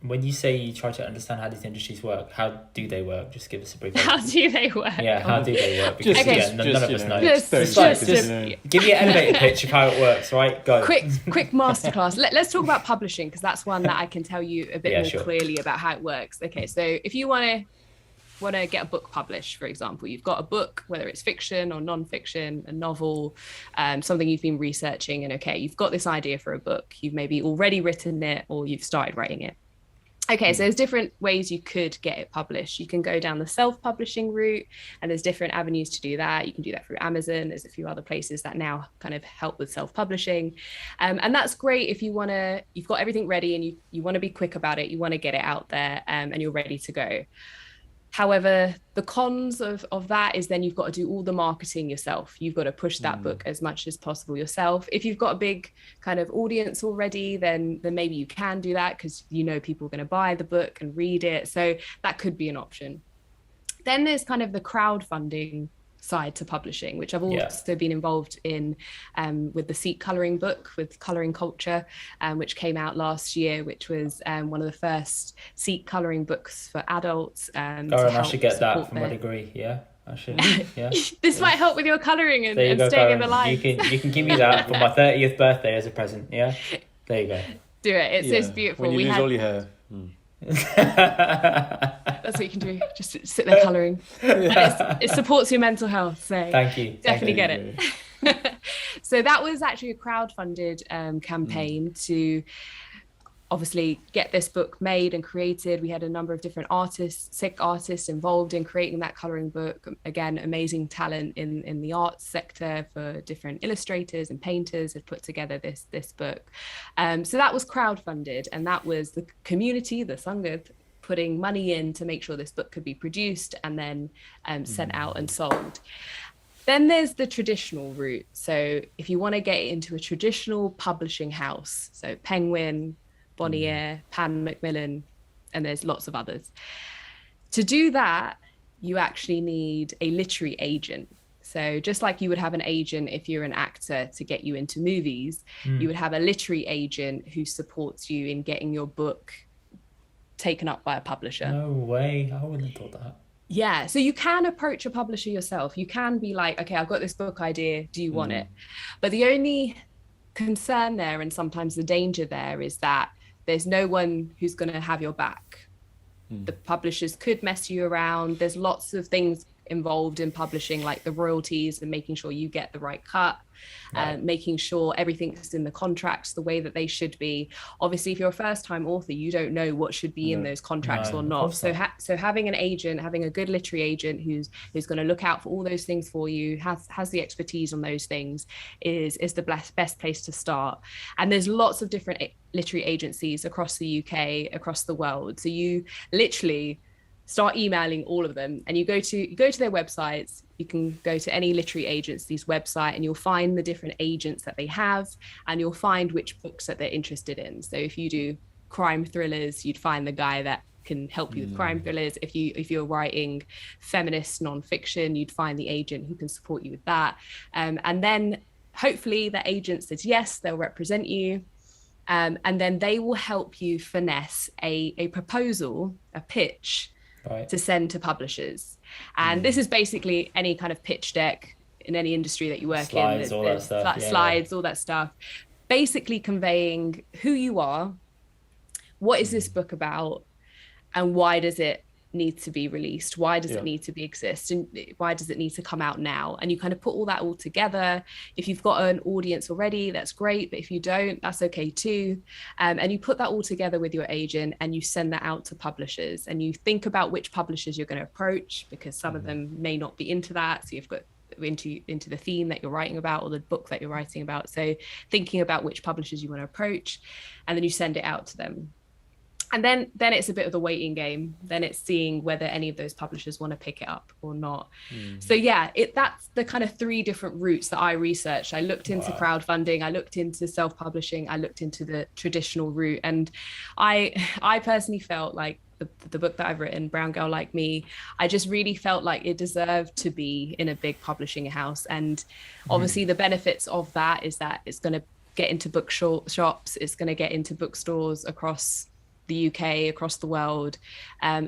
when you say you try to understand how these industries work, how do they work? Just give us a brief How overview. do they work? Yeah, how do they work? Because Okay. again, none of us know. Just Give me an elevator pitch of how it works, right? Go. quick masterclass. Let's talk about publishing, because that's one that I can tell you a bit Yeah, more sure. clearly about how it works. Okay, so if you want to get a book published, for example, you've got a book, whether it's fiction or non-fiction, a novel, something you've been researching, and okay, you've got this idea for a book, you've maybe already written it or you've started writing it. Okay, so there's different ways you could get it published. You can go down the self-publishing route, and there's different avenues to do that. You can do that through Amazon. There's a few other places that now kind of help with self-publishing. And that's great if you've got everything ready and you want to be quick about it, you want to get it out there, and you're ready to go. However, the cons of that is then you've got to do all the marketing yourself. You've got to push that book as much as possible yourself. If you've got a big kind of audience already, then maybe you can do that because you know people are going to buy the book and read it. So that could be an option. Then there's kind of the crowdfunding side to publishing, which I've also been involved in with the Seek Colouring book with Colouring Culture, which came out last year, which was one of the first Seek Colouring books for adults. I should get that for my degree. Yeah, I should. Yeah. This might help with your colouring and staying Karen. in the line. You can give me that for my 30th birthday as a present. Yeah, there you go. Do it. It's beautiful. When you lose all your hair. That's what you can do. Just sit there colouring. It supports your mental health. So thank you. Definitely get it. So that was actually a crowdfunded campaign to obviously get this book made and created. We had a number of different Sikh artists involved in creating that colouring book. Again, amazing talent in the arts sector for different illustrators and painters have put together this book. So that was crowdfunded, and that was the community, the Sangat, putting money in to make sure this book could be produced and then sent out and sold. Then there's the traditional route. So if you want to get into a traditional publishing house, so Penguin, Bonnier, Pan Macmillan, and there's lots of others. To do that, you actually need a literary agent. So just like you would have an agent if you're an actor to get you into movies, you would have a literary agent who supports you in getting your book taken up by a publisher. No way. I wouldn't have thought that. Yeah, so you can approach a publisher yourself. You can be like, okay, I've got this book idea. Do you want it? But the only concern there, and sometimes the danger there, is that there's no one who's going to have your back. The publishers could mess you around. There's lots of things involved in publishing, like the royalties and making sure you get the right cut, making sure everything's in the contracts the way that they should be. Obviously, if you're a first-time author, you don't know what should be in those contracts or not. So having an agent, having a good literary agent who's going to look out for all those things for you, has the expertise on those things, is the best place to start. And there's lots of different literary agencies across the UK, across the world. So you literally start emailing all of them, and you go to their websites. You can go to any literary agency's website and you'll find the different agents that they have, and you'll find which books that they're interested in. So if you do crime thrillers, you'd find the guy that can help you with crime thrillers. If you're writing feminist nonfiction, you'd find the agent who can support you with that. And then hopefully the agent says yes, they'll represent you. And then they will help you finesse a proposal, a pitch, to send to publishers. And this is basically any kind of pitch deck in any industry that you work in. There's all that stuff. Slides, all that stuff. Basically conveying who you are, what is this book about, and why does it need to be released? Why does it need to exist? And why does it need to come out now? And you kind of put all that all together. If you've got an audience already, that's great. But if you don't, that's okay too. And you put that all together with your agent and you send that out to publishers, and you think about which publishers you're going to approach, because some of them may not be into that. So you've got into the theme that you're writing about or the book that you're writing about. So thinking about which publishers you want to approach, and then you send it out to them. And then it's a bit of the waiting game. Then it's seeing whether any of those publishers want to pick it up or not. So that's the kind of 3 different routes that I researched. I looked into crowdfunding, I looked into self-publishing, I looked into the traditional route. And I personally felt like the book that I've written, Brown Girl Like Me, I just really felt like it deserved to be in a big publishing house. And obviously the benefits of that is that it's going to get into shops, it's going to get into bookstores across the UK, across the world.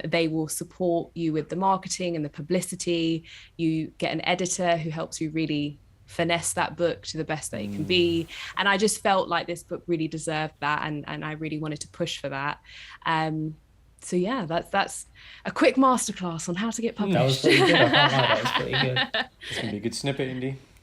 They will support you with the marketing and the publicity. You get an editor who helps you really finesse that book to the best that it can be. And I just felt like this book really deserved that, and I really wanted to push for that. So yeah, that's a quick masterclass on how to get published. That was pretty good. I can't lie, that was pretty good. It's gonna be a good snippet, Indy.